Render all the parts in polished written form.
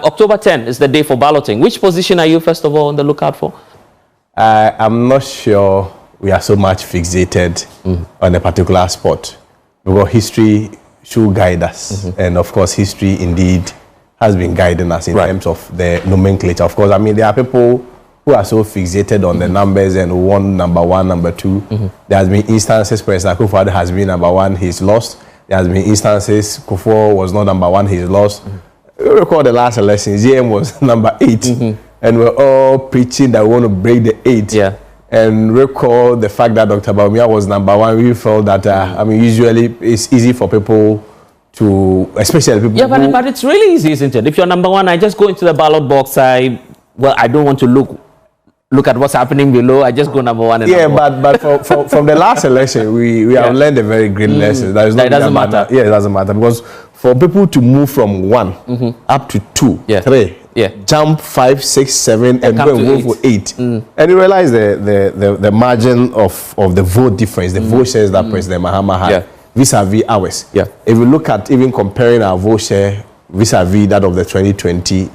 October 10 is the day for balloting. Which position are you, first of all, on the lookout for? I'm not sure we are so much fixated on a particular spot, because history should guide us. And of course, history indeed has been guiding us in terms of the nomenclature. Of course, I mean, there are people who are so fixated on the numbers and who want number one, number two. There has been instances, President Akufo-Addo has been number one, he's lost. There has been instances, Kufuor was not number one, he's lost. You recall the last election, ZM was number 8. And we're all preaching that we want to break the 8. Yeah. And recall the fact that Dr. Bawumia was number one. We felt that, I mean, usually it's easy for people to, especially people. Yeah, but it's really easy, isn't it? If you're number one, I just go into the ballot box. I don't want to look at what's happening below. I just go number one. And but from the last election, we have learned a very great lesson. That it doesn't matter. Yeah, it doesn't matter, because for people to move from 1 up to 2, 3, jump 5, 6, 7, and go and move for 8, and you realize the margin of the vote difference, the vote shares that President Mahama had vis-a-vis ours. If we look at even comparing our vote share vis-a-vis that of the 2020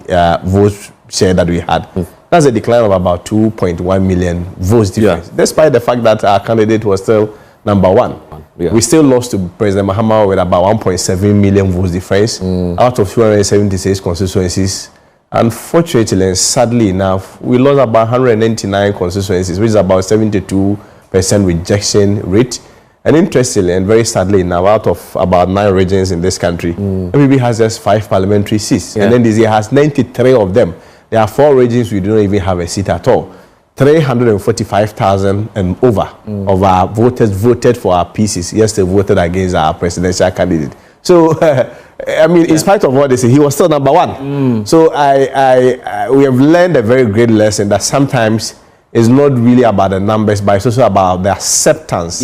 vote share that we had, that's a decline of about 2.1 million votes difference, despite the fact that our candidate was still number 1. We still lost to President Mahama with about 1.7 million votes difference out of 276 constituencies. Unfortunately and sadly enough, we lost about 199 constituencies, which is about 72% rejection rate. And interestingly and very sadly now, out of about 9 regions in this country, NPP has just 5 parliamentary seats. And then this year has 93 of them. There are 4 regions we do not even have a seat at all. 345,000 and over of our voters voted for our PCs. Yes, they voted against our presidential candidate. So, I mean, in spite of what they say, he was still number 1. So, we have learned a very great lesson that sometimes it's not really about the numbers, but it's also about the acceptance.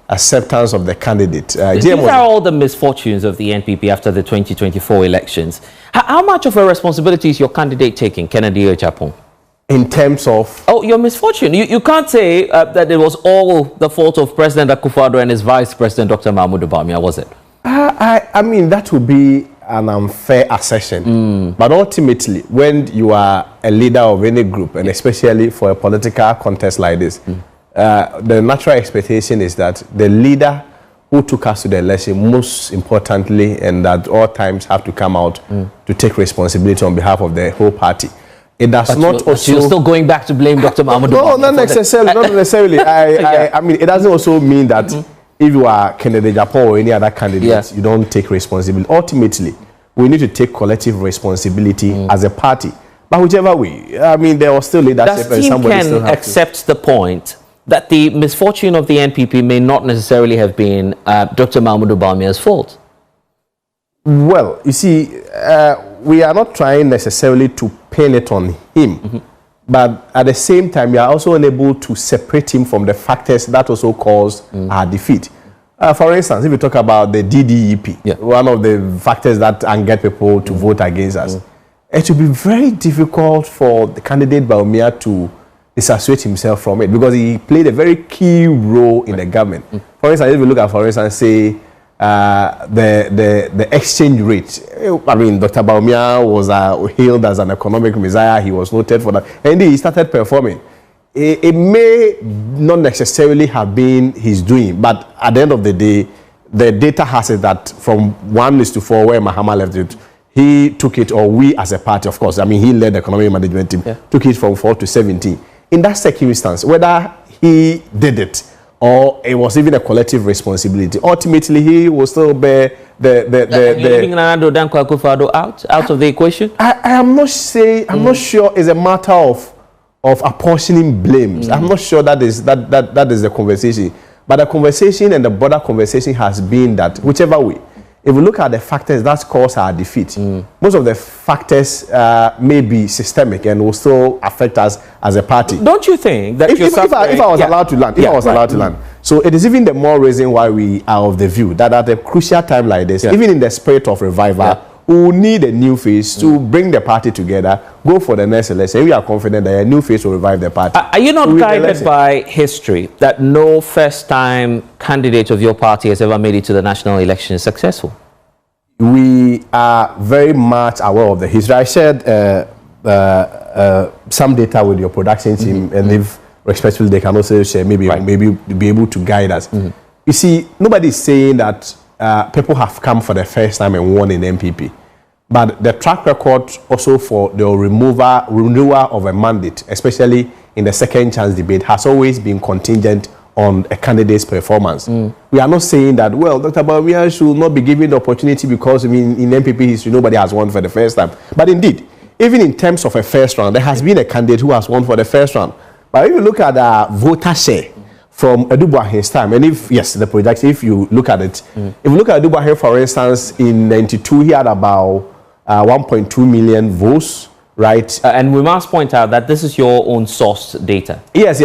Acceptance of the candidate. These are all the misfortunes of the NPP after the 2024 elections. How much of a responsibility is your candidate taking, Kennedy Agyapong? In terms of? Oh, your misfortune. You can't say that it was all the fault of President Akufo-Addo and his Vice President, Dr. Mahmoud Bawumia, was it? I mean, that would be an unfair assertion. But ultimately, when you are a leader of any group, and especially for a political contest like this, the natural expectation is that the leader who took us to the election, most importantly, and at all times have to come out to take responsibility on behalf of the whole party. It does not also... You're still going back to blame Dr. Mahmoud No, not necessarily. Not necessarily. I mean, it doesn't also mean that if you are Kennedy Agyapong or any other candidate, you don't take responsibility. Ultimately, we need to take collective responsibility as a party. But whichever way, I mean, there was still leadership and somebody still has to accept the point that the misfortune of the NPP may not necessarily have been Dr. Mahmoud Bawumia's fault? Well, you see, we are not trying necessarily to pin it on him, but at the same time, we are also unable to separate him from the factors that also caused our defeat. For instance, if you talk about the DDEP, one of the factors that angered people to vote against us, it will be very difficult for the candidate Bawumia to disassociate himself from it, because he played a very key role in the government. For instance, if you look at, for instance, say, the exchange rate. I mean, Dr. Bawumia was hailed as an economic messiah. He was noted for that. And he started performing. It may not necessarily have been his doing, but at the end of the day, the data has it that from 1:4, where Mahama left it, he took it, or we as a party, of course, I mean, he led the economic management team, took it from 4 to 17. In that circumstance, whether he did it or it was even a collective responsibility, ultimately he will still bear leaving out of the equation? I am not saying, I'm not sure it's a matter of apportioning blames. I'm not sure that is the conversation. But the conversation and the broader conversation has been that whichever way, if we look at the factors that caused our defeat, most of the factors may be systemic and will still affect us as a party. Don't you think that if I was allowed to land, so it is even the more reason why we are of the view that at a crucial time like this, even in the spirit of revival, we will need a new face to bring the party together, go for the next election. We are confident that a new face will revive the party. Are you not guided by history that no first-time candidate of your party has ever made it to the national election successful? we are very much aware of the history. I shared some data with your production team, and if respectfully they can also share, maybe be able to guide us. You see, nobody is saying that people have come for the first time and won in NPP. But the track record also for the renewal of a mandate, especially in the second chance debate, has always been contingent on a candidate's performance. We are not saying that, well, Dr. Bawumia should not be given the opportunity because, I mean, in NPP history, nobody has won for the first time. But indeed, even in terms of a first round, there has been a candidate who has won for the first round. But if you look at the voter share from Adubuahe's time, and if, yes, the projection, if you look at it, if you look at Adubuahe, for instance, in 92, he had about 1.2 million votes, right? And we must point out that this is your own source data. Yes.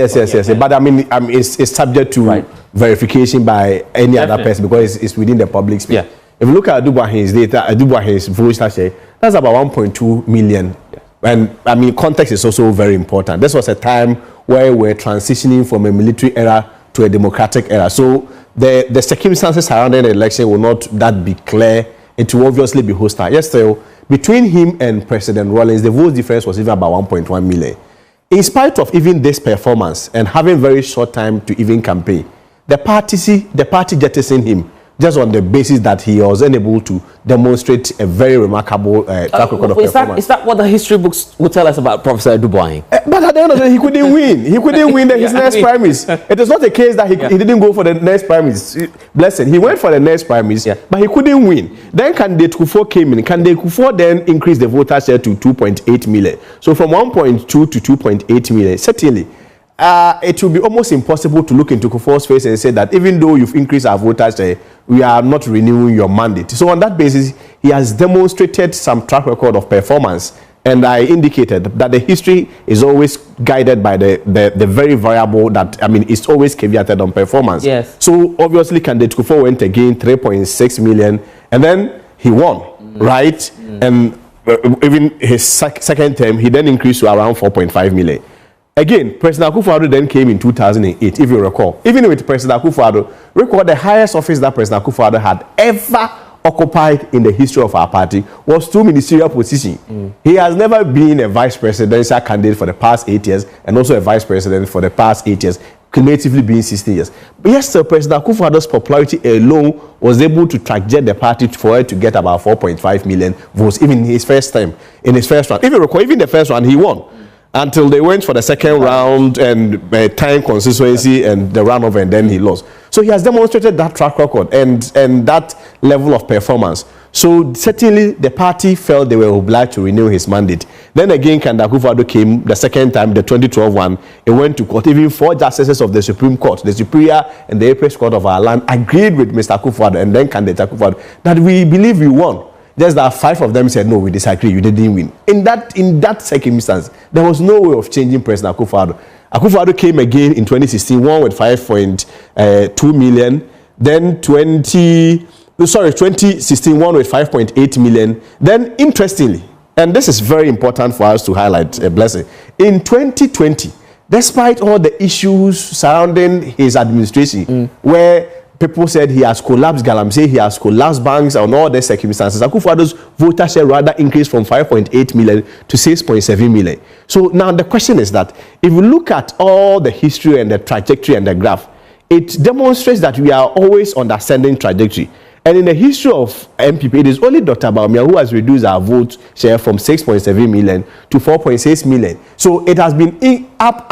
But I mean, it's subject to verification by any other person because it's within the public space. If you look at Adubuahe's data, Adubuahe's vote share, that's about 1.2 million. And I mean, context is also very important. This was a time where we're transitioning from a military era to a democratic era. So the circumstances surrounding the election will not that be clear. It will obviously be hostile. Yes, so between him and President Rawlings, the vote difference was even about 1.1 million. In spite of even this performance and having very short time to even campaign, the party jettisoned him just on the basis that he was unable to demonstrate a very remarkable track record of performance. Is that what the history books will tell us about Professor Adubuahe? But at the end of the day, he couldn't win. He couldn't win his next primaries. It is not the case that he didn't go for the next primaries. Bless him. He went for the next primaries, but he couldn't win. Then candidate Kufuor came in. Candidate Kufuor then increased the voter share to 2.8 million. So from 1.2 to 2.8 million, certainly, it will be almost impossible to look into Kufuor's face and say that even though you've increased our voters share, we are not renewing your mandate. So on that basis, he has demonstrated some track record of performance. And I indicated that the history is always guided by the very variable that, I mean, it's always caveated on performance. Yes. So obviously, candidate Kufuor went again 3.6 million, and then he won, right? And even his second term, he then increased to around 4.5 million. Again, President Akufo-Addo then came in 2008, if you recall. Even with President Akufo-Addo, recall the highest office that President Akufo-Addo had ever occupied in the history of our party was 2 ministerial positions. He has never been a vice presidential candidate for the past 8 years and also a vice president for the past 8 years, cumulatively being 16 years. But yes, sir, President Akufo-Addo's popularity alone was able to trajectory the party for it to get about 4.5 million votes, even in his first time, in his first round. If you recall, even the first round, he won. Until they went for the second round and time constituency and the runoff, and then he lost. So he has demonstrated that track record and that level of performance. So certainly the party felt they were obliged to renew his mandate. Then again, Kanda Akufo-Addo came the second time, the 2012 one. It went to court. Even 4 justices of the Supreme Court, the Superior and the Apex Court of our land, agreed with Mr. Akufo-Addo and then candidate Akufo-Addo that we believe we won. Just that 5 of them said, no, we disagree, you didn't win. In that circumstance, there was no way of changing President Akufo-Addo. Akufo-Addo came again in 2016, won with 5.2 million. Then 2016, won with 5.8 million. Then interestingly, and this is very important for us to highlight, a blessing, in 2020, despite all the issues surrounding his administration, where people said he has collapsed Galamsey, he has collapsed banks, and all the circumstances, Akufo-Addo's voter share rather increased from 5.8 million to 6.7 million. So now the question is that if you look at all the history and the trajectory and the graph, it demonstrates that we are always on the ascending trajectory. And in the history of NPP, it is only Dr. Bawumia who has reduced our vote share from 6.7 million to 4.6 million. So it has been up,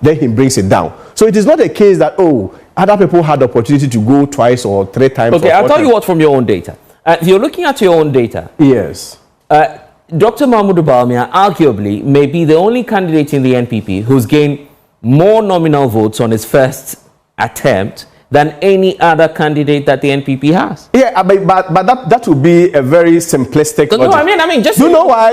then he brings it down. So it is not a case that, oh, other people had the opportunity to go twice or 3 times. Okay, I'll tell you what from your own data. If you're looking at your own data, yes, Dr. Mahmoud Bawumia arguably may be the only candidate in the NPP who's gained more nominal votes on his first attempt than any other candidate that the NPP has. Yeah, but that would be a very simplistic. No, I mean, just do you know why?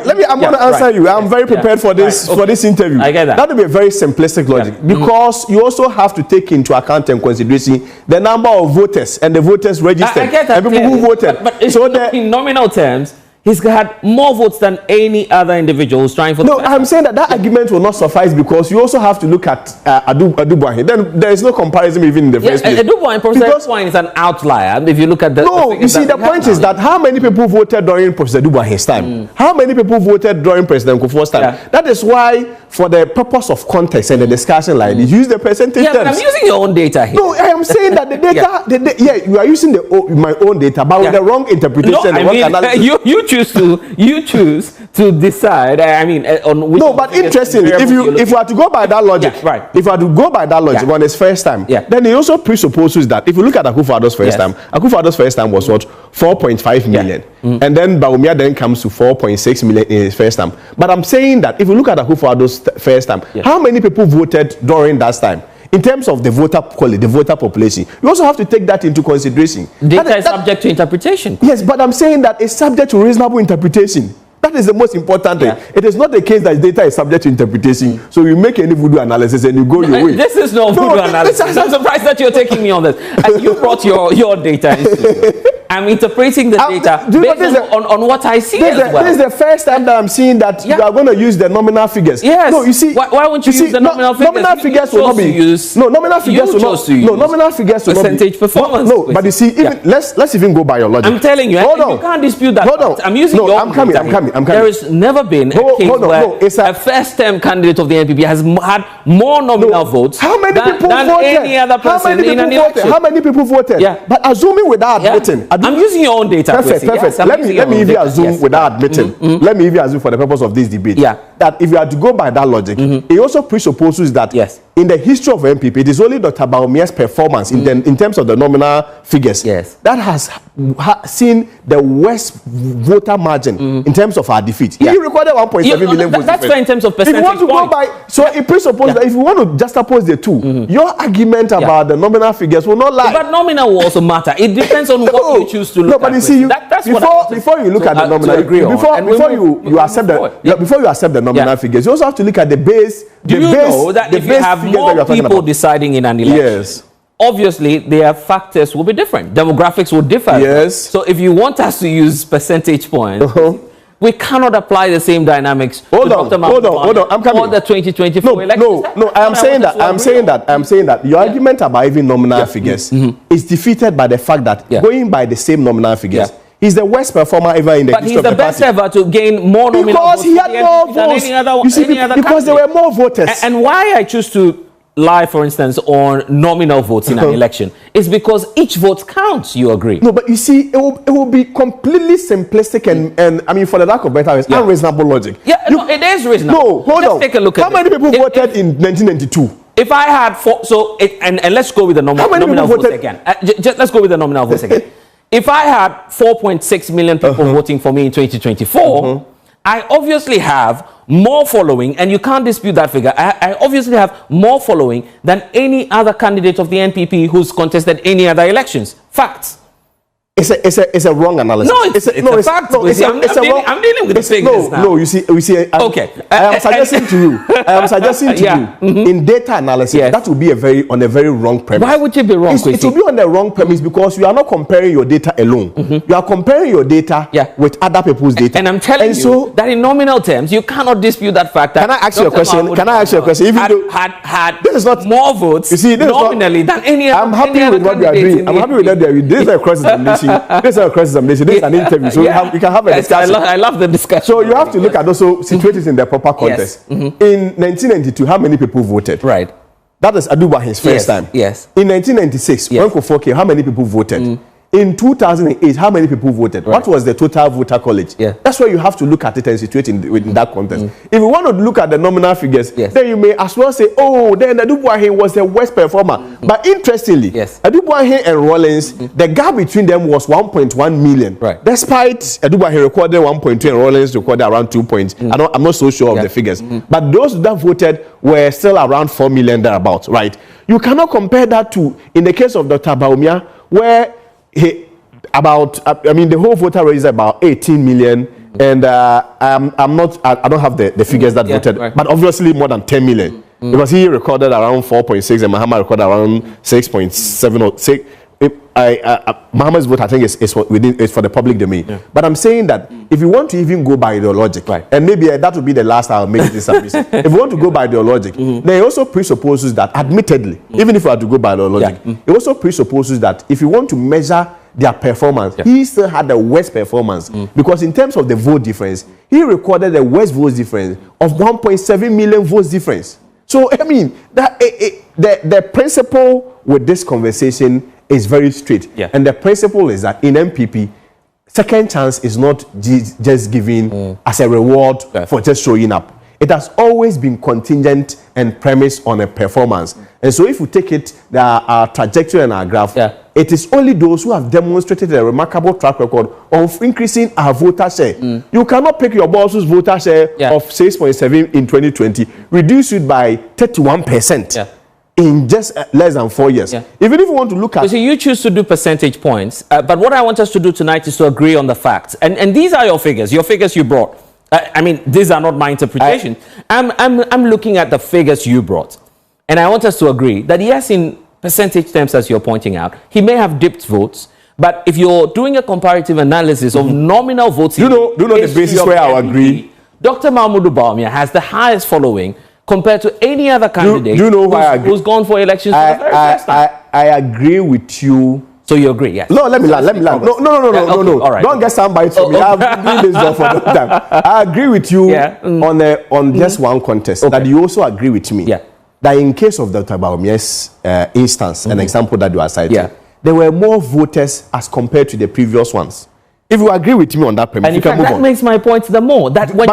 Let me. I'm going to answer you. I'm very prepared for this for this interview. I get that. That would be a very simplistic logic because you also have to take into account and consideration the number of voters and the voters registered. I get that. And people who voted. But so in nominal terms, he's had more votes than any other individual who's trying for No, I'm saying that argument will not suffice because you also have to look at Adubuahin. Then there is no comparison even in the first place. Adubuahin is an outlier if you look at the... No, you see, the point is that how many people voted during Professor Adubuahin's time? How many people voted during President Kufuor's time? Yeah. That is why, for the purpose of context and the discussion like this, use the percentage terms. But I'm using your own data here. No, I am saying that the data, you are using my own data, but with the wrong interpretation. No, you choose to decide. I mean, on which. No, but interestingly, if you are to go by that logic, if you are to go by that logic on his first time, then it also presupposes that if you look at Akufo-Addo's first time, Akufo-Addo's first time was what 4.5 million, and then Bawumia then comes to 4.6 million in his first time. But I'm saying that if you look at Akufo-Addo's first time, how many people voted during that time? In terms of the voter quality, the voter population, you also have to take that into consideration. Data is subject to interpretation. Yes, but I'm saying that it's subject to reasonable interpretation. That is the most important thing. It is not the case that data is subject to interpretation. So you make any voodoo analysis and you go your way. This is no voodoo analysis. I'm surprised that you're taking me on this. And you brought your data into I'm interpreting the data based on what I see as well. This is the first time that I'm seeing that you are going to use the nominal figures. Yes. No, you see. Why won't you use the nominal figures? Nominal figures will not be used. No, nominal figures will not. No, nominal figures will not be. Percentage performance. No, but you see, even let's even go by your logic. I'm telling you, you can't dispute that. Hold on. I'm using your I'm coming. There has never been a case where a first-term candidate of the NPP has had more nominal votes than any other person in an election. How many people voted? Yeah. But assuming without voting. I'm using your own data. Perfect. Yes, let me even assume without admitting. Let me even assume for the purpose of this debate that if you are to go by that logic, it also presupposes that in the history of NPP, it is only Dr. Bawumia's performance in terms of the nominal figures that has seen the worst voter margin in terms of our defeat. He recorded 1.7 million votes. That's fair in terms of percentage. If you want to go by, so it presupposes that if you want to juxtapose the two, your argument about the nominal figures will not lie. But nominal will also matter. It depends on what you choose to look at. No, but you see, before you look at the nominal, before you accept the nominal figures, you also have to look at the base. Do you know that if you have more people deciding in an election, obviously their factors will be different, demographics will differ. Yes. So if you want us to use percentage points, we cannot apply the same dynamics. Hold on. I'm coming. For the 2024 election. No. I'm saying that your argument about even nominal figures is defeated by the fact that going by the same nominal figures. He's the worst performer ever in the history of the party. But he's the best ever to gain more nominal votes. Because he had more votes. Because there were more voters. And why I choose to lie, for instance, on nominal votes in an election is because each vote counts, you agree? No, but you see, it will be completely simplistic and I mean, for the lack of better words, unreasonable logic. Yeah, it is reasonable. No, hold on. Let's take a look at how many people voted in 1992? If I had and let's go with the nominal votes again. Let's go with the nominal votes again. If I had 4.6 million people voting for me in 2024, I obviously have more following, and you can't dispute that figure. I obviously have more following than any other candidate of the NPP who's contested any other elections. Facts. It's a wrong analysis. No, it's a fact. No, I'm dealing with the figures now. No, you see. Okay. I am suggesting to you. In data analysis, that would be on a very wrong premise. Why would it be wrong? It will be on the wrong premise because you are not comparing your data alone. You are comparing your data with other people's data. And I'm telling you that in nominal terms, you cannot dispute that fact. Can I ask you a question? Even had this is not more votes nominally than any other. I'm happy with what we are doing. I'm happy with that. This is a cross-examination. This is a cross-examination. This is an interview, so we can have a discussion. I love the discussion. So you have to look at also situations in the proper context. In 1992, how many people voted? Right. That is Adubuahin's first time. Yes. In 1996, when Kufuor came, how many people voted? In 2008, how many people voted? Right. What was the total voter college? That's where you have to look at it and situate in that context. If you want to look at the nominal figures, then you may as well say, then Adubuahin was the worst performer. But interestingly, Adubuahin and Rawlings, the gap between them was 1.1 million. Right. Despite Adubuahin recorded 1.2 and Rawlings recorded around 2 points. I'm not so sure of the figures. But those that voted were still around 4 million thereabouts, right? You cannot compare that to, in the case of Dr. Bawumia, where the whole voter rate is about 18 million, and I don't have the figures that voted, but obviously more than 10 million because he recorded around 4.6 and Mahama recorded around 6.7 or 6. Muhammad's vote, I think, is for the public domain. Yeah. But I'm saying that if you want to even go by the logic, and maybe that will be the last I'll make this service. If you want to go by the logic, then it also presupposes that, admittedly, even if you have to go by the logic, it also presupposes that if you want to measure their performance, he still had the worst performance. Because in terms of the vote difference, he recorded the worst vote difference of 1.7 million votes difference. So, I mean, that the principle with this conversation is very straight. And the principle is that in NPP, second chance is not just given as a reward for just showing up. It has always been contingent and premised on a performance. And so if you take it, our trajectory and our graph, it is only those who have demonstrated a remarkable track record of increasing our voter share. You cannot pick your boss's voter share of 6.7 in 2020, reduce it by 31%. In just less than 4 years. Even if you want to look at... So you choose to do percentage points, but what I want us to do tonight is to agree on the facts. And these are your figures you brought. I mean, these are not my interpretation. I'm looking at the figures you brought. And I want us to agree that yes, in percentage terms, as you're pointing out, he may have dipped votes. But if you're doing a comparative analysis of nominal votes... Do you know the basis where I agree? Dr. Mahmoud Bawumia has the highest following compared to any other candidate who's gone for elections for the very first time. I agree with you. So you agree, yes? No, let me land. No. Right. Don't get soundbites from me. I've been doing this job for a long time. I agree with you on just one contest. That you also agree with me. That in case of Dr. Bawumia's instance, an example that you are citing, there were more voters as compared to the previous ones. If you agree with me on that premise, you can move on. That makes my point the more. That when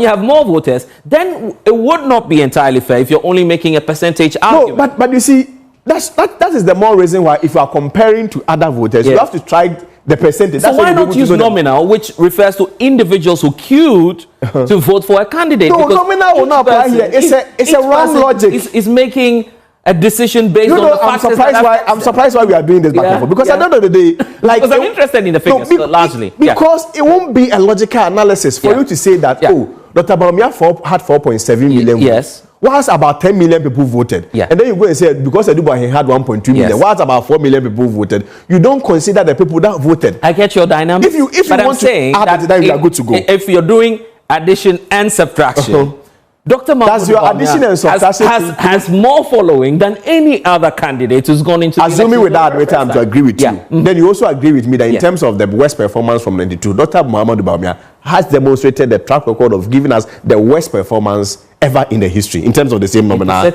you have more voters, then it would not be entirely fair if you're only making a percentage argument. No, but you see, that is the more reason why if you are comparing to other voters, you have to try the percentage. So why not use nominal, which refers to individuals who queued to vote for a candidate? No, nominal will not apply here. It's a wrong logic. Is making a decision based on the facts. I'm surprised why we are doing this back and forth. Because at the end of the day, because I'm interested in the figures largely. Because it won't be a logical analysis for you to say that, Dr. Bawumia had 4.7 million votes. Whilst about 10 million people voted. And then you go and say, because Eduba he had 1.2 million, whilst about 4 million people voted, you don't consider the people that voted. I get your dynamics. If you want to add it, then we are good to go. If you're doing addition and subtraction, Dr. That's your addition and subtraction has more following than any other candidate who's gone into assuming with that I'm to agree with you. Then you also agree with me that in terms of the worst performance from 92, Dr. Muhammad Bawumia has demonstrated the track record of giving us the worst performance ever in the history in terms of the same nominal.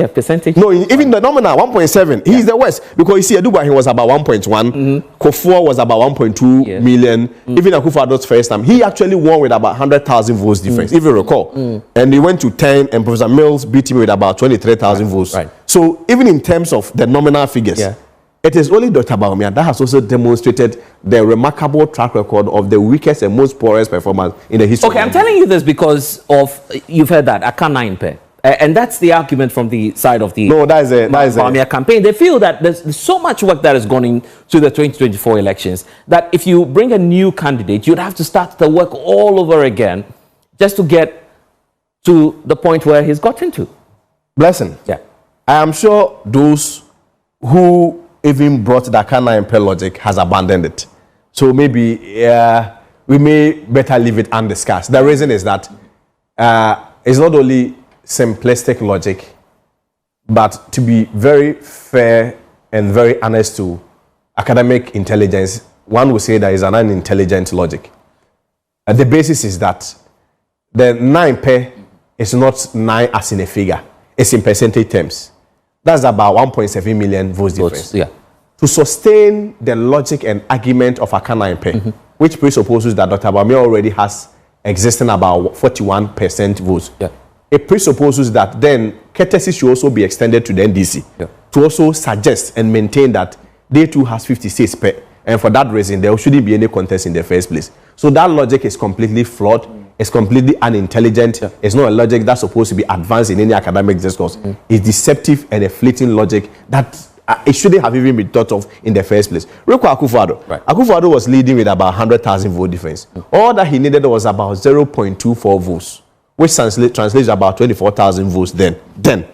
Percentage. No, even the nominal 1.7. He's the worst because you see, Eduba he was about 1.1. Kofua was about 1.2 million. Even Akufo-Addo's first time, he actually won with about 100,000 votes difference, if you recall. And he went to 10, and Professor Mills beat him with about 23,000 votes. So even in terms of the nominal figures, it is only Dr. Bawumia that has also demonstrated the remarkable track record of the weakest and most poorest performance in the history. Okay, I'm telling you this because of, you've heard that, Aka 9 and that's the argument from the side of the Bawumia campaign. They feel that there's so much work that has gone into the 2024 elections that if you bring a new candidate, you'd have to start the work all over again just to get to the point where he's gotten to. Blessing. I am sure those who even brought the Akana MP logic has abandoned it. So maybe we may better leave it undiscussed. The reason is that it's not only simplistic logic, but to be very fair and very honest to academic intelligence, one would say that is an unintelligent logic. The basis is that the 9 is not 9 as in a figure. It's in percentage terms. That's about 1.7 million votes difference. To sustain the logic and argument of Akana MP, which presupposes that Dr. Bawumia already has existing about 41% votes, it presupposes that then courtesy should also be extended to the NDC to also suggest and maintain that they too has 56 and for that reason there shouldn't be any contest in the first place. So that logic is completely flawed. It's completely unintelligent. It's not a logic that's supposed to be advanced in any academic discourse. It's deceptive and a fleeting logic that it shouldn't have even been thought of in the first place. Rekwa Akufo-Addo. Akufo-Addo was leading with about 100,000 vote difference. All that he needed was about 0.24 votes, which translates about 24,000 votes then.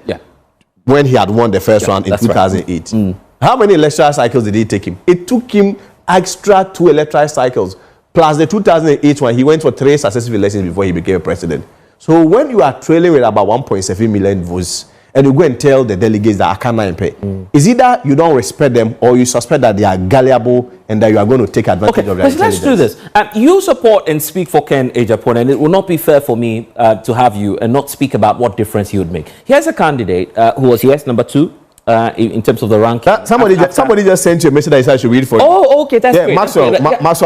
When he had won the first round in 2008. How many electoral cycles did it take him? It took him extra 2 electoral cycles, plus the 2008 one. He went for 3 successive elections before he became president. So when you are trailing with about 1.7 million votes, and you go and tell the delegates that I can't pay, is either you don't respect them or you suspect that they are gullible and that you are going to take advantage of their intelligence. Let's do this. You support and speak for Ken Agyapong, and it will not be fair for me to have you and not speak about what difference he would make. Here's a candidate who was, yes, number 2 in terms of the ranking. Somebody just sent you a message that he said I should read for you. Oh, okay, that's great. Maxwell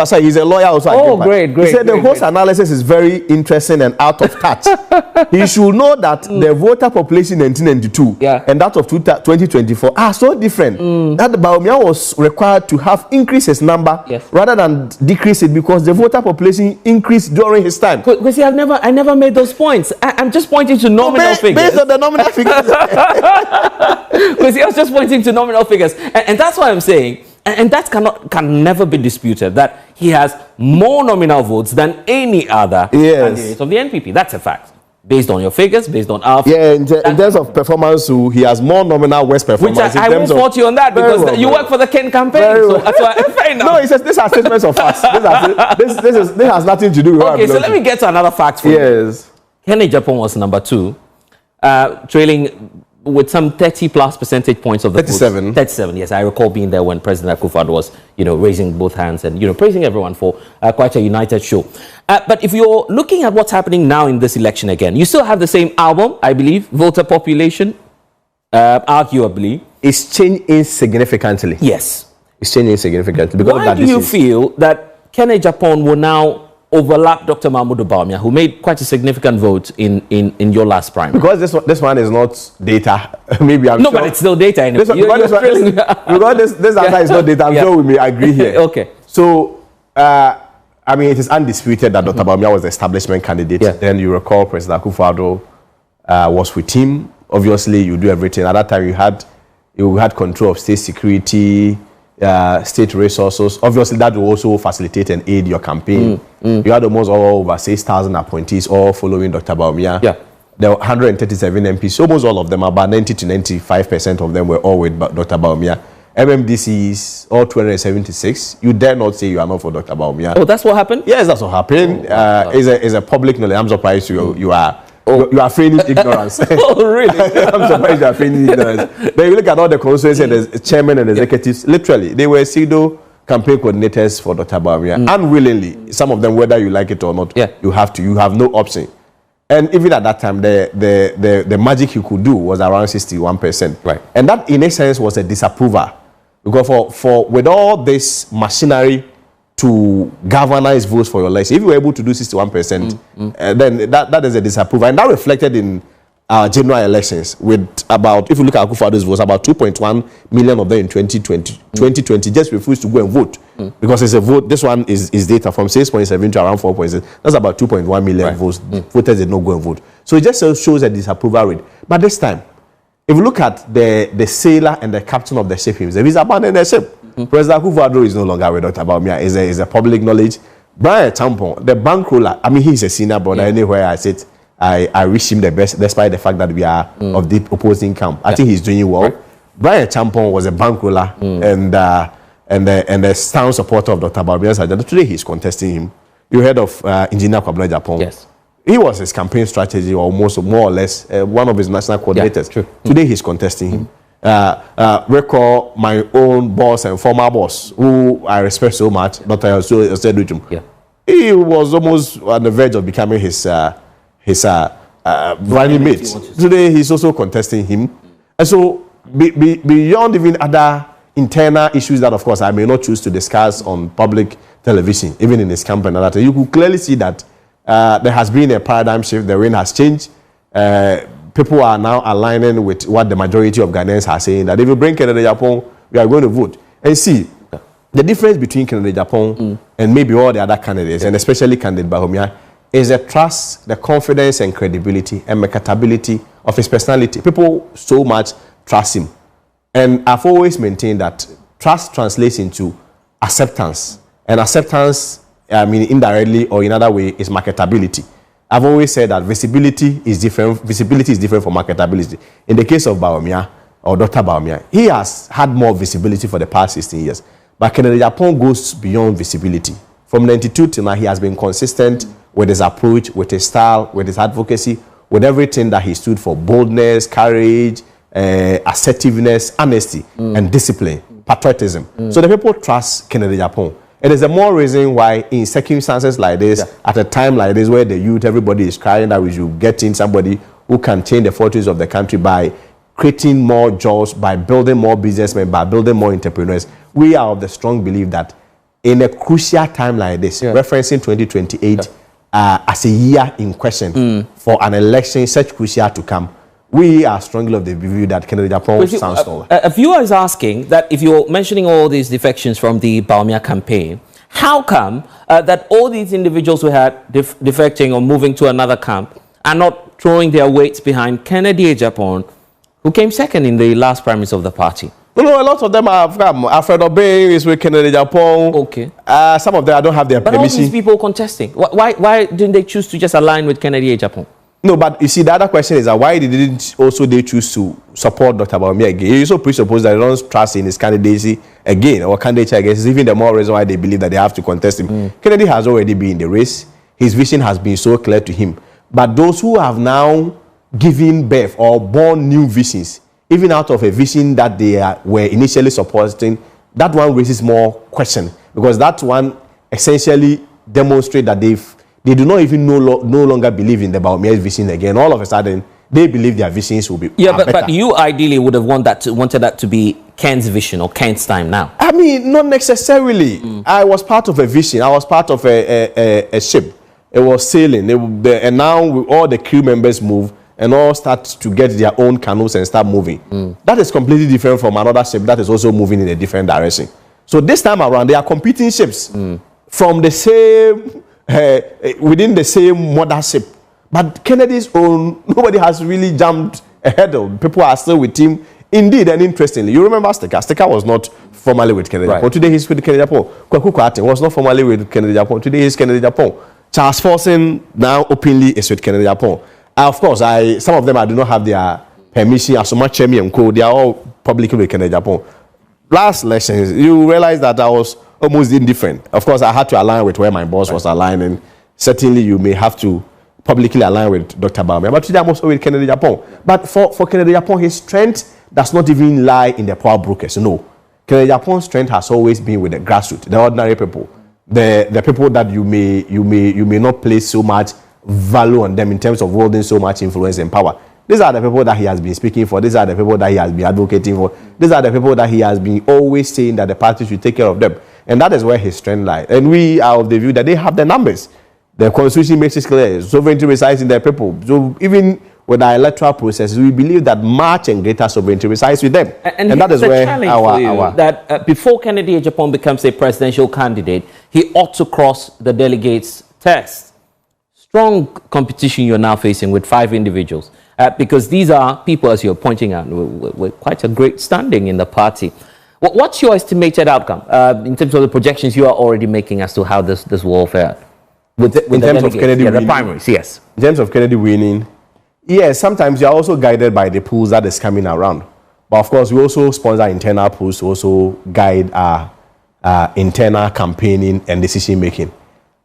Asai, he's a lawyer also. Oh, great. He said the host analysis is very interesting and out of touch. He should know that the voter population in 1992 and that of 2024 are so different. That Bawumia was required to have increased his number rather than decrease it because the voter population increased during his time. Because I never made those points. I'm just pointing to nominal figures. Based on the nominal figures. He was just pointing to nominal figures, and that's why I'm saying, and that can never be disputed, that he has more nominal votes than any other candidate of the NPP. That's a fact, based on your figures, based on our figures. In terms of performance, he has more nominal West performance. Which I won't fault you on that because you work for the Ken campaign. So that's why, fair enough. No, he says these are statements of facts. This has nothing to do with. Okay, so let me get to another fact for you. Yes, Ken Agyapong was number 2, trailing with some 30+ percentage points of the 37. votes. 37, yes. I recall being there when President Akufo-Addo was, raising both hands and, praising everyone for quite a united show. But if you're looking at what's happening now in this election again, you still have the same album, I believe, voter population, arguably. It's changing significantly. Yes. It's changing significantly. Because why do you feel that Ken Agyapong will now overlap Dr. Mahmoud Bawumia, who made quite a significant vote in your last primary? Because this one is not data. Maybe I'm no, sure. But it's still data. Anyway. Because this answer is not data, I'm sure we may agree here. Okay. So, it is undisputed that Dr. Bawumia was the establishment candidate. Then you recall President Akufo-Addo was with him. Obviously, you do everything. At that time, you had control of state security, state resources. Obviously, that will also facilitate and aid your campaign. You had almost over 6,000 appointees all following Dr. Bawumia. There were 137 MPs. Almost all of them, about 90 to 95% of them were all with Dr. Bawumia. MMDCs, all 276. You dare not say you are not for Dr. Bawumia. Oh, that's what happened? Yes, that's what happened. It's a public knowledge. I'm surprised you are feigning ignorance. Oh, really? I'm surprised you are feigning ignorance. Then you look at all the constituencies and the chairman and executives, literally, they were pseudo campaign coordinators for Dr. Bawumia. Unwillingly, some of them, whether you like it or not, you have no option. And even at that time, the magic you could do was around 61%. Right. And that, in a sense, was a disapproval. Because for with all this machinery to galvanize votes for your election, if you were able to do 61%, then that is a disapproval. And that reflected in our general elections with about, if you look at Akufo-Addo's votes, about 2.1 million of them in 2020 just refused to go and vote. Because it's a vote, this one is data from 6.7 to around 4.6. That's about 2.1 million votes. Voters did not go and vote. So it just shows a disapproval rate. But this time, if you look at the sailor and the captain of the ship himself, he's abandoned the ship. President Akufo-Addo is no longer with Dr. Bawumia. Is a public knowledge. Brian Agyapong, the bankroller, he's a senior brother. Anywhere I sit, I wish him the best, despite the fact that we are of the opposing camp. I think he's doing well. Right. Brian Agyapong was a bankroller and the sound supporter of Dr. Bawumia's agenda. Today he's contesting him. You heard of Engineer Kwabena Agyapong? Yes. He was his campaign strategy, or more or less one of his national coordinators. True. Today he's contesting him. Recall my own boss and former boss, who I respect so much, Dr. Yosef. He was almost on the verge of becoming his running mate. Today he's also contesting him. And so beyond even other internal issues that, of course, I may not choose to discuss on public television, even in his campaign, you could clearly see that there has been a paradigm shift. The reign has changed. People are now aligning with what the majority of Ghanaians are saying, that if you bring Ken Agyapong, we are going to vote. And see, the difference between Ken Agyapong and maybe all the other candidates, and especially candidate Bawumia, is the trust, the confidence and credibility and marketability of his personality. People so much trust him. And I've always maintained that trust translates into acceptance. And acceptance, indirectly or in other way, is marketability. I've always said that visibility is different from marketability. In the case of Bawumia, or Dr. Bawumia, he has had more visibility for the past 16 years. But Kennedy Agyapong goes beyond visibility. From 92 till now, he has been consistent with his approach, with his style, with his advocacy, with everything that he stood for: boldness, courage, assertiveness, honesty, and discipline, patriotism. So the people trust Kennedy Agyapong. It is the more reason why, in circumstances like this, at a time like this, where the youth, everybody is crying that we should get in somebody who can change the fortunes of the country by creating more jobs, by building more businessmen, by building more entrepreneurs. We are of the strong belief that in a crucial time like this, referencing 2028 as a year in question for an election such crucial to come, we are strongly of the view that Kennedy Agyapong sounds taller. A viewer is asking that if you're mentioning all these defections from the Bawumia campaign, how come that all these individuals who had defecting or moving to another camp are not throwing their weights behind Kennedy Agyapong, who came second in the last primaries of the party? No, a lot of them have come. Alfred Obey is with Kennedy Agyapong. Okay. Some of them I don't have their permission. But all these people contesting, why didn't they choose to just align with Kennedy Agyapong? No, but you see, the other question is that why didn't also they choose to support Dr. Bawumia again? You also presuppose that they don't trust in his candidacy again, or candidature again. It's even the more reason why they believe that they have to contest him. Kennedy has already been in the race. His vision has been so clear to him. But those who have now given birth or born new visions, even out of a vision that they were initially supporting, that one raises more question, because that one essentially demonstrates that they do not even no longer believe in the Bawumia's vision again. All of a sudden, they believe their visions will be better. But you ideally would have wanted that to be Ken's vision or Ken's time now. I mean, not necessarily. I was part of a vision. I was part of a ship. It was sailing. And now all the crew members move and all start to get their own canoes and start moving. That is completely different from another ship that is also moving in a different direction. So this time around, they are competing ships from the same... within the same mothership, but Kennedy's own, nobody has really jumped ahead of. People are still with him. Indeed, and interestingly, you remember Sticker was not formally with Kennedy Agyapong. Today he's with Kennedy Agyapong. Kwaku Kwarteng was not formally with Kennedy Agyapong. Today he's Kennedy Agyapong. Charles Forson now openly is with Kennedy Agyapong. Of course, some of them I do not have their permission. As much Chemi and Co, they are all publicly with Kennedy Agyapong. Last elections, you realize that I was almost indifferent. Of course, I had to align with where my boss was aligning. Certainly, you may have to publicly align with Dr. Bawumia. But today, I'm also with Kennedy Agyapong. But for Kennedy Agyapong, his strength does not even lie in the power brokers. No. Kennedy Agyapong's strength has always been with the grassroots, the ordinary people, the people that you may not place so much value on them in terms of holding so much influence and power. These are the people that he has been speaking for. These are the people that he has been advocating for. These are the people that he has been always saying that the party should take care of them. And that is where his strength lies. And we are of the view that they have the numbers. The constitution makes it clear. Sovereignty resides in their people. So even with our electoral process, we believe that much and greater sovereignty resides with them. And that is where that before Kennedy Agyapong becomes a presidential candidate, he ought to cross the delegates test. Strong competition you're now facing with 5 individuals. Because these are people, as you're pointing out, with quite a great standing in the party. What's your estimated outcome in terms of the projections you are already making as to how this will fare? In terms of Kennedy winning, the primaries, yes. In terms of Kennedy winning, yes, sometimes you are also guided by the polls that is coming around. But of course, we also sponsor internal polls to also guide our internal campaigning and decision making.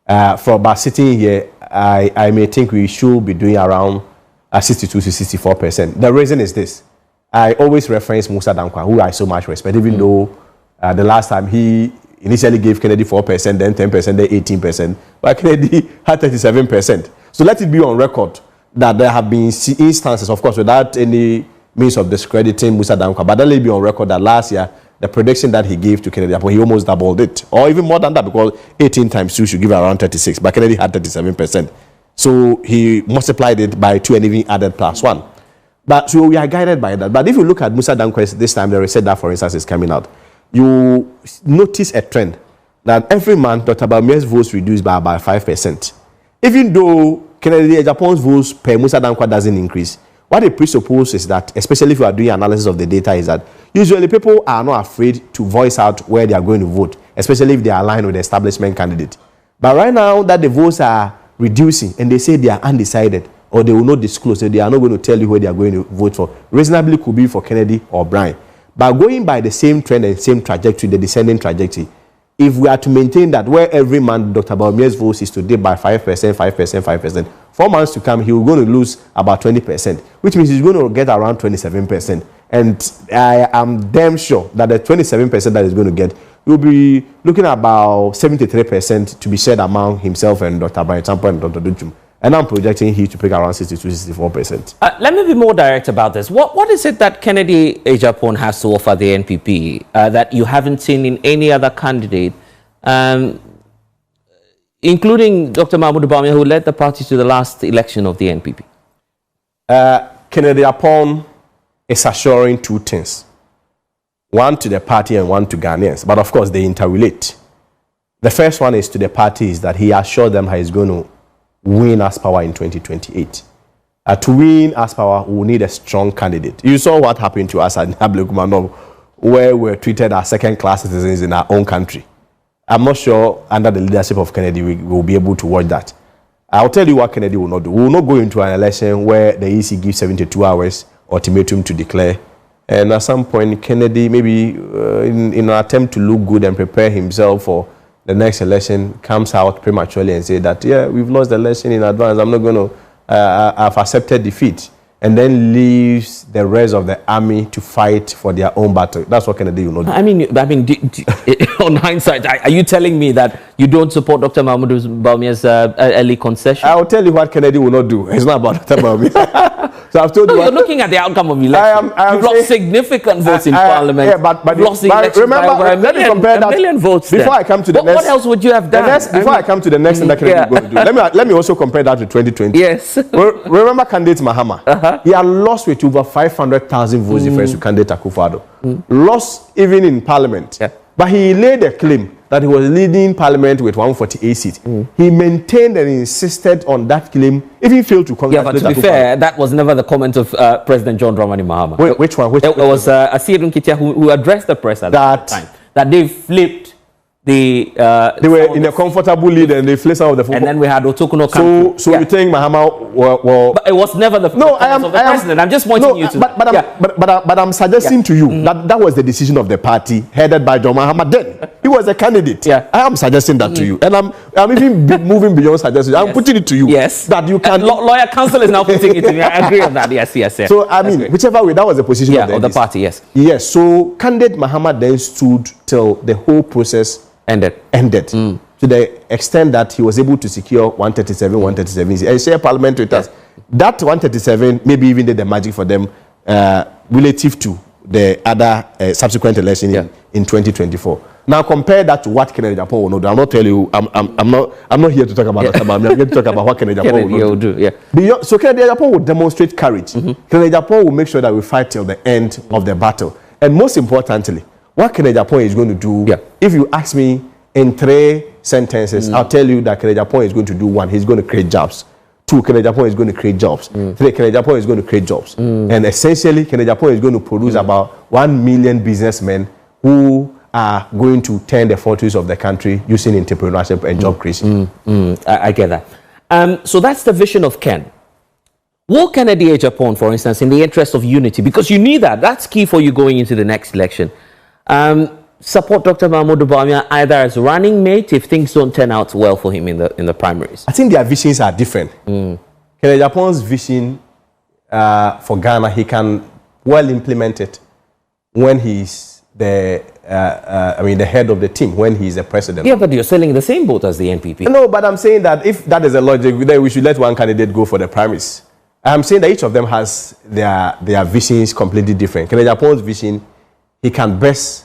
For about sitting here, I may think we should be doing around 62 to 64%. The reason is this. I always reference Musa Dankwa, who I so much respect, even though the last time he initially gave Kennedy 4%, then 10%, then 18%, but Kennedy had 37%. So let it be on record that there have been instances, of course, without any means of discrediting Musa Dankwa, but let it be on record that last year, the prediction that he gave to Kennedy, he almost doubled it, or even more than that, because 18 times 2 should give around 36, but Kennedy had 37%. So he multiplied it by 2 and even added +1. But so we are guided by that. But if you look at Musa Dankwa this time, the research that, for instance, is coming out, you notice a trend that every month Dr. Bawumia's votes reduced by about 5%. Even though Kennedy Agyapong's votes per Musa Dankwa doesn't increase, what it presupposes is that, especially if you are doing analysis of the data, is that usually people are not afraid to voice out where they are going to vote, especially if they are aligned with the establishment candidate. But right now that the votes are reducing and they say they are undecided, or they will not disclose. So they are not going to tell you who they are going to vote for. Reasonably could be for Kennedy or Brian. But going by the same trend and same trajectory, the descending trajectory, if we are to maintain that where every month Dr. Bawumia's votes is today by 5%, 5%, 5%, 4 months to come, he will going to lose about 20%, which means he's going to get around 27%. And I am damn sure that the 27% that he's going to get will be looking at about 73% to be shared among himself and Dr. Brian Champo and Dr. Duchum. And I'm projecting him to pick around 62, 64%. Let me be more direct about this. What is it that Kennedy Agyapong has to offer the NPP that you haven't seen in any other candidate, including Dr. Mahmoud Bawumia, who led the party to the last election of the NPP? Kennedy Agyapong is assuring two things. One to the party and one to Ghanaians. But of course, they interrelate. The first one is to the party is that he assured them he's going to win as power in 2028. To win as power, we will need a strong candidate. You saw what happened to us at Agyapong, where we were treated as second-class citizens in our own country. I'm not sure under the leadership of Kennedy we will be able to watch that. I'll tell you what Kennedy will not do. We will not go into an election where the EC gives 72 hours ultimatum to declare. And at some point, Kennedy, maybe in an attempt to look good and prepare himself for the next election, comes out prematurely and say that, yeah, we've lost the election in advance. I'm not going to, I've accepted defeat. And then leaves the rest of the army to fight for their own battle. That's what Kennedy will not do. I mean, on hindsight, are you telling me that you don't support Dr. Mahmoud Bawumia's early concession? I will tell you what Kennedy will not do. It's not about Dr. Bawumia. So I've told you. You're looking at the outcome of the election. You've lost significant votes in Parliament. Yeah, but lost the election remember, by over let me compare that. a million votes. Before I come to the next, what else would you have done? Before I come to the next thing that Kennedy is going to do, let me also compare that to 2020. Yes. Remember candidate Mahama? He had lost with over 500,000 votes difference to candidate Akufo-Addo. Lost even in Parliament. Yeah. But he laid a claim that he was leading Parliament with 148 seats. He maintained and insisted on that claim, even failed to congratulate Akufo-Addo. Yeah, but to be fair, that was never the comment of President John Dramani Mahama. Wait, which one? It was Asiedu Nketia who addressed the press at that time. That they flipped they were in a comfortable lead and they flipped out of the football. And then we had Otokuno Kampu. So you think Mahama were... But it was never the president. I'm just pointing you to... But I'm suggesting to you that was the decision of the party headed by John Mahama then. He was a candidate. Yeah. I am suggesting that to you. And I'm even moving beyond suggestions. I'm putting it to you. Yes. That you can... Lawyer counsel is now putting it to me. I agree on that. Yes. So, I mean, whichever way, that was the position of the party, yes. Yes. So, candidate Mahama then stood till the whole process ended to the extent that he was able to secure 137 and share parliament with us. That 137 maybe even did the magic for them relative to the other subsequent election in 2024. Now compare that to what Kennedy Agyapong will not do. I'm not telling you. I'm not here to talk about that. I'm here to talk about what Kennedy Agyapong will do. So Kennedy Agyapong will demonstrate courage. Kennedy Agyapong will make sure that we fight till the end of the battle. And most importantly, what Kennedy Agyapong is going to do, if you ask me in 3 sentences, I'll tell you that Kennedy Agyapong is going to do 1, he's going to create jobs. 2, Kennedy Agyapong is going to create jobs. 3, Kennedy Agyapong is going to create jobs. And essentially, Kennedy Agyapong is going to produce about 1 million businessmen who are going to turn the fortunes of the country using entrepreneurship and job creation. I get that. So that's the vision of Ken. Will Kennedy Agyapong, for instance, in the interest of unity, because you need that, that's key for you going into the next election, support Dr. Mahmoud Bawumia either as running mate if things don't turn out well for him in the primaries? I think their visions are different. Kennedy Agyapong's vision for Ghana, he can well implement it when he's the head of the team, when he's the president. Yeah, but you're selling the same boat as the NPP. No, but I'm saying that if that is a logic, then we should let one candidate go for the primaries. I'm saying that each of them has their visions completely different. Kennedy Agyapong's vision, he can best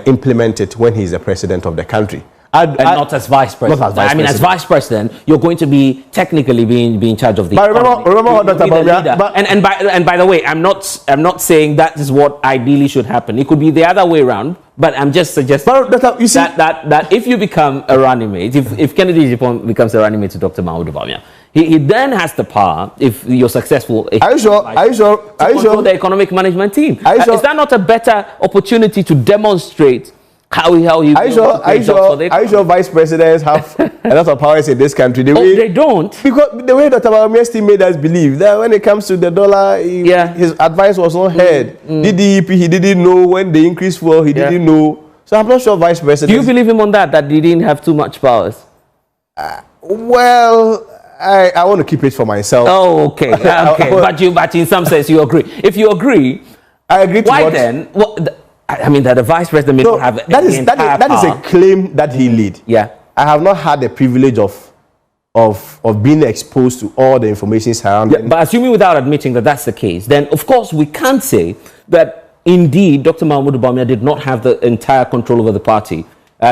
implement it when he's the president of the country. Not as vice president. As vice president, you're going to be technically be in charge of the. But remember what Dr. Bawumia. And by the way, I'm not saying that is what ideally should happen. It could be the other way around. But I'm just suggesting that if you become a running mate, if Kennedy Agyapong becomes a running mate to Dr. Mahmoud Bawumia, he then has the power, if you're successful, Are you sure? the economic management team. Is that not a better opportunity to demonstrate How you are you sure vice presidents have a lot of powers in this country? They don't. Because the way Dr. Bawumia still made us believe that when it comes to the dollar, his advice was not heard. DDEP, he didn't know. When the increase fuel, he didn't know. So I'm not sure vice president. Do you believe him on that he didn't have too much powers? Well, I want to keep it for myself. Oh, okay. Okay. But in some sense you agree. If you agree, I agree to why then? I mean, that the vice president may not have that is a claim that he lead. Yeah. I have not had the privilege of being exposed to all the information surrounding. Yeah, but assuming without admitting that that's the case, then of course we can't say that indeed Dr. Mahmoud Bawumia did not have the entire control over the party.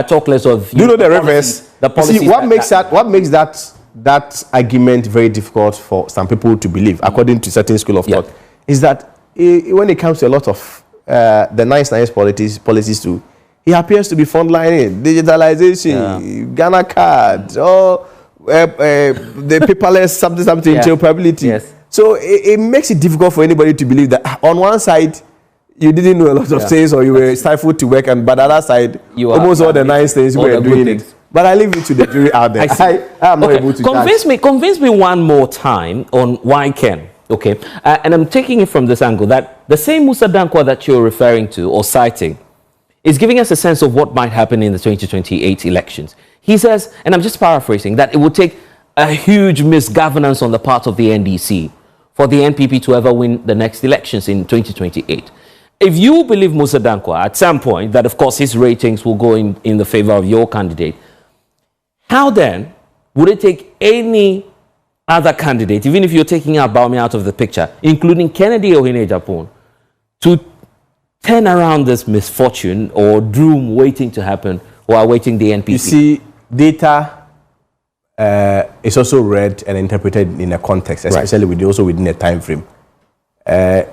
Talk less of you know the reverse. The policy. See what makes that argument very difficult for some people to believe, according to certain school of thought, is that when it comes to a lot of the nice policies too, he appears to be frontlining digitalization, Ghana cards, or the paperless something interoperability. Yes. So it makes it difficult for anybody to believe that on one side you didn't know a lot of things, or you were stifled to work, and but the other side, almost all the nice things you were doing it. But I leave it to the jury out there. I am not able to convince me one more time on why Ken. Okay, and I'm taking it from this angle that the same Musa Dankwa that you're referring to or citing is giving us a sense of what might happen in the 2028 elections. He says, and I'm just paraphrasing, that it would take a huge misgovernance on the part of the NDC for the NPP to ever win the next elections in 2028. If you believe Musa Dankwa at some point that, of course, his ratings will go in the favor of your candidate, how then would it take any other candidate, even if you're taking out Bawumia out of the picture, including Kennedy or Agyapong, to turn around this misfortune or doom waiting to happen while awaiting the NPP? You see, data is also read and interpreted in a context, especially within a time frame. I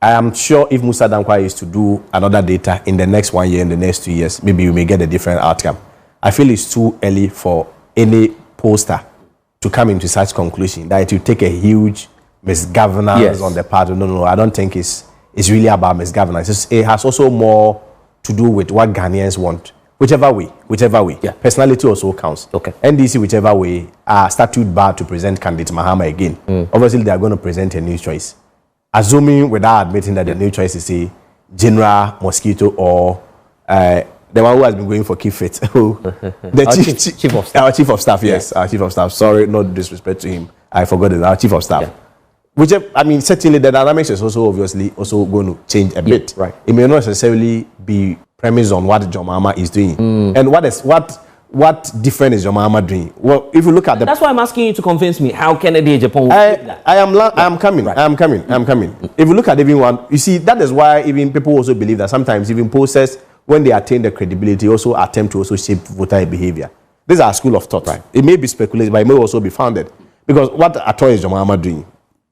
am sure if Musa Dankwa is to do another data in the next 1 year, in the next 2 years, maybe you may get a different outcome. I feel it's too early for any pollster to come into such conclusion that it will take a huge misgovernance on the part. No, I don't think it's really about misgovernance. It has also more to do with what Ghanaians want. Whichever way. Yeah. Personality also counts. Okay. NDC, whichever way, are statute barred to present candidate Mahama again. Obviously, they are going to present a new choice. Assuming without admitting that the new choice is a General Mosquito or the one who has been going for Kifet. The chief of staff. Our chief of staff, yes. Our chief of staff. Sorry, no disrespect to him. I forgot it. Our chief of staff. Yeah. Certainly the dynamics is also obviously also going to change a bit. Right. It may not necessarily be premised on what John Mahama is doing. And what different is John Mahama doing? Well, if you look at that's why I'm asking you to convince me how Kennedy Agyapong will do that. I'm coming. If you look at even one, you see, that is why even people also believe that sometimes even posters, when they attain the credibility, also attempt to also shape voter behavior. These are a school of thought. Right. It may be speculated, but it may also be founded. Because what at all is John Mahama doing?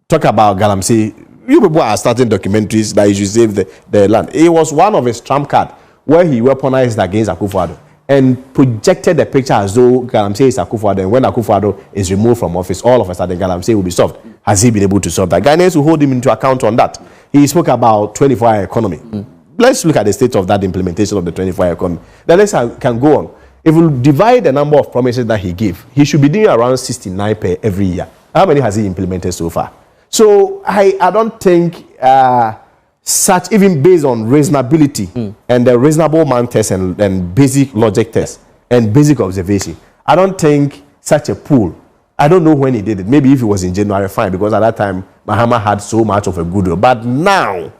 Talk about Galamsey. You people are starting documentaries that you should save the land. It was one of his trump cards where he weaponized against Akufo-Addo and projected the picture as though Galamsey is Akufo-Addo, and when Akufo-Addo is removed from office, all of a sudden Galamsey will be solved. Has he been able to solve that? Ghanaians will hold him into account on that. He spoke about 24-hour economy. Let's look at the state of that implementation of the 24-hour economy. The next can go on. If we divide the number of promises that he gave, he should be doing around 69 per every year. How many has he implemented so far? So I don't think such, even based on reasonability and the reasonable man test and basic logic test and basic observation, I don't think such a pool. I don't know when he did it. Maybe if it was in January, fine, because at that time Mahama had so much of a goodwill. But now,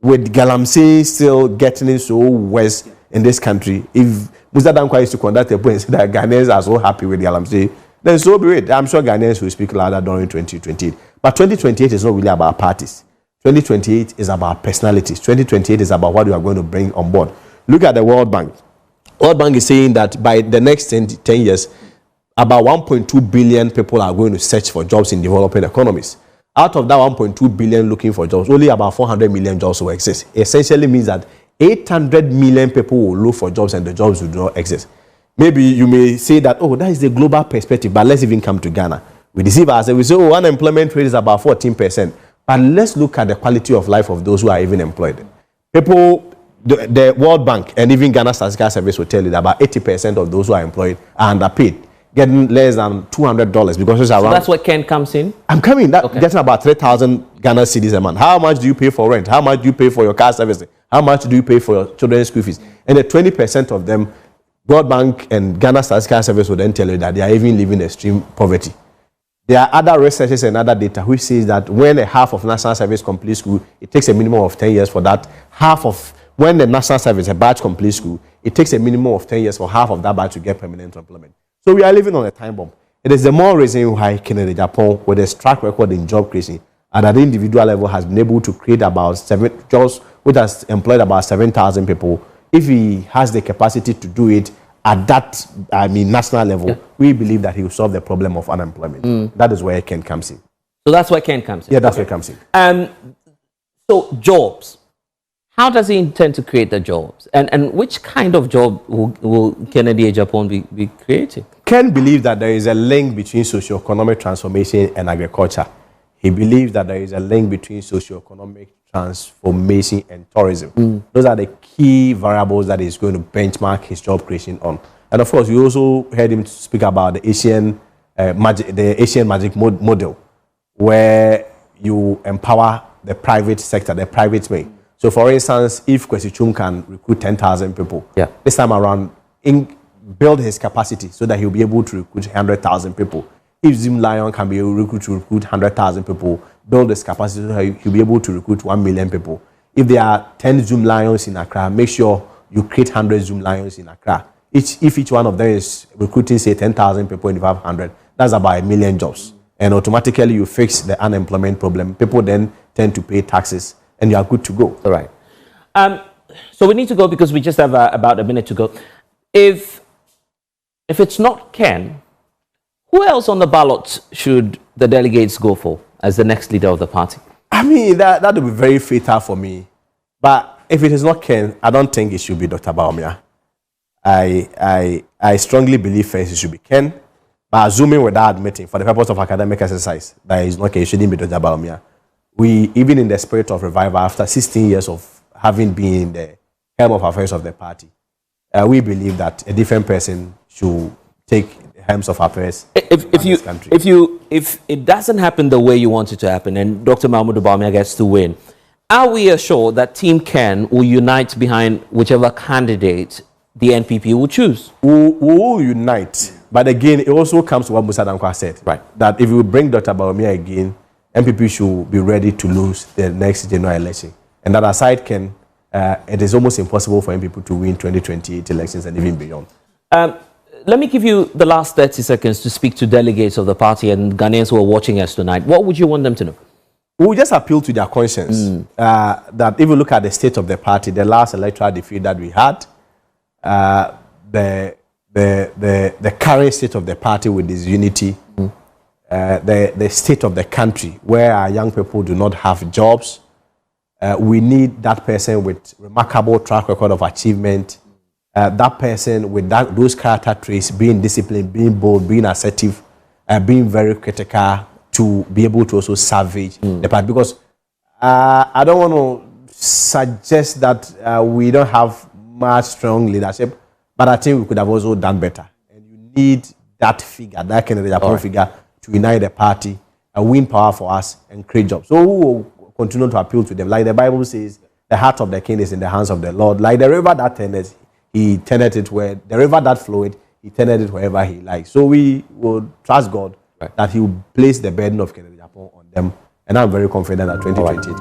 with Galamsey still getting it so worse in this country, if Musa Dankwa is to conduct a poll and say that Ghanaians are so happy with Galamsey, then so be it. I'm sure Ghanaians will speak louder during 2028. But 2028 is not really about parties. 2028 is about personalities. 2028 is about what you are going to bring on board. Look at the World Bank. World Bank is saying that by the next 10 years, about 1.2 billion people are going to search for jobs in developing economies. Out of that 1.2 billion looking for jobs, only about 400 million jobs will exist. It essentially means that 800 million people will look for jobs and the jobs will not exist. Maybe you may say that, oh, that is the global perspective, but let's even come to Ghana. We deceive ourselves. We say, oh, unemployment rate is about 14%. But let's look at the quality of life of those who are even employed. People the World Bank and even Ghana Statistical Service will tell you that about 80% of those who are employed are underpaid, getting less than $200 because it's around. So that's where Ken comes in? I'm coming. Getting about 3,000 Ghana cedis a month. How much do you pay for rent? How much do you pay for your car service? How much do you pay for your children's school fees? And the 20% of them, World Bank and Ghana Statistical Service will then tell you that they are even living extreme poverty. There are other researches and other data which says that when a half of national service completes school, it takes a minimum of 10 years for that half of. When the national service, a batch completes school, it takes a minimum of 10 years for half of that batch to get permanent employment. So we are living on a time bomb. It is the more reason why Kennedy Agyapong, with his track record in job creation, at an individual level has been able to create about 7 jobs, which has employed about 7,000 people. If he has the capacity to do it at that, national level, we believe that he will solve the problem of unemployment. That is where Ken comes in. So that's where Ken comes in? Yeah, that's where it comes in. So jobs. How does he intend to create the jobs? And which kind of job will Kennedy Agyapong be creating? Ken believes that there is a link between socio-economic transformation and agriculture. He believes that there is a link between socio-economic transformation and tourism. Those are the key variables that he's going to benchmark his job creation on. And of course, you also heard him speak about the Asian magic model, where you empower the private sector, the private way. So, for instance, if Kwesi Chum can recruit 10,000 people, this time around, build his capacity so that he'll be able to recruit 100,000 people. If Zim Lion can be able to recruit 100,000 people, build his capacity so that he'll be able to recruit 1 million people. If there are 10 Zoom Lions in Accra, make sure you create 100 Zoom Lions in Accra. If each one of them is recruiting, say, 10,000 people in 500, that's about 1 million jobs. And automatically you fix the unemployment problem. People then tend to pay taxes, and you are good to go. All right. So we need to go because we just have about a minute to go. If it's not Ken, who else on the ballot should the delegates go for as the next leader of the party? I mean, that would be very fatal for me. But if it is not Ken, I don't think it should be Dr. Bawumia. I strongly believe first it should be Ken. But assuming without admitting, for the purpose of academic exercise, that is not Ken, it shouldn't be Dr. Bawumia. We, even in the spirit of revival, after 16 years of having been in the helm of affairs of the party, we believe that a different person should take the helms of affairs in this country. If it doesn't happen the way you want it to happen, and Dr. Mahmoud Bawumia gets to win, are we assured that Team Ken will unite behind whichever candidate the NPP will choose? We will unite. But again, it also comes to what Musa Dankwa said. Right. That if we bring Dr. Bawumia again, NPP should be ready to lose the next general election. And that aside, Ken, it is almost impossible for NPP to win 2028 elections and even beyond. Let me give you the last 30 seconds to speak to delegates of the party and Ghanaians who are watching us tonight. What would you want them to know? We will just appeal to their conscience. That if you look at the state of the party, the last electoral defeat that we had, the current state of the party with this unity, the state of the country where our young people do not have jobs. We need that person with remarkable track record of achievement, that person with those character traits, being disciplined, being bold, being assertive, being very critical, to be able to also salvage the party. Because I don't want to suggest that we don't have much strong leadership, but I think we could have also done better. And you need that figure, that kind of figure, to unite the party and win power for us and create jobs. So we will continue to appeal to them. Like the Bible says, the heart of the king is in the hands of the Lord. Like the river that turneth, he turneth it where, the river that floweth, he turneth it wherever he likes. So we will trust God that he will place the burden of Kennedy Agyapong on them. And I'm very confident that 2028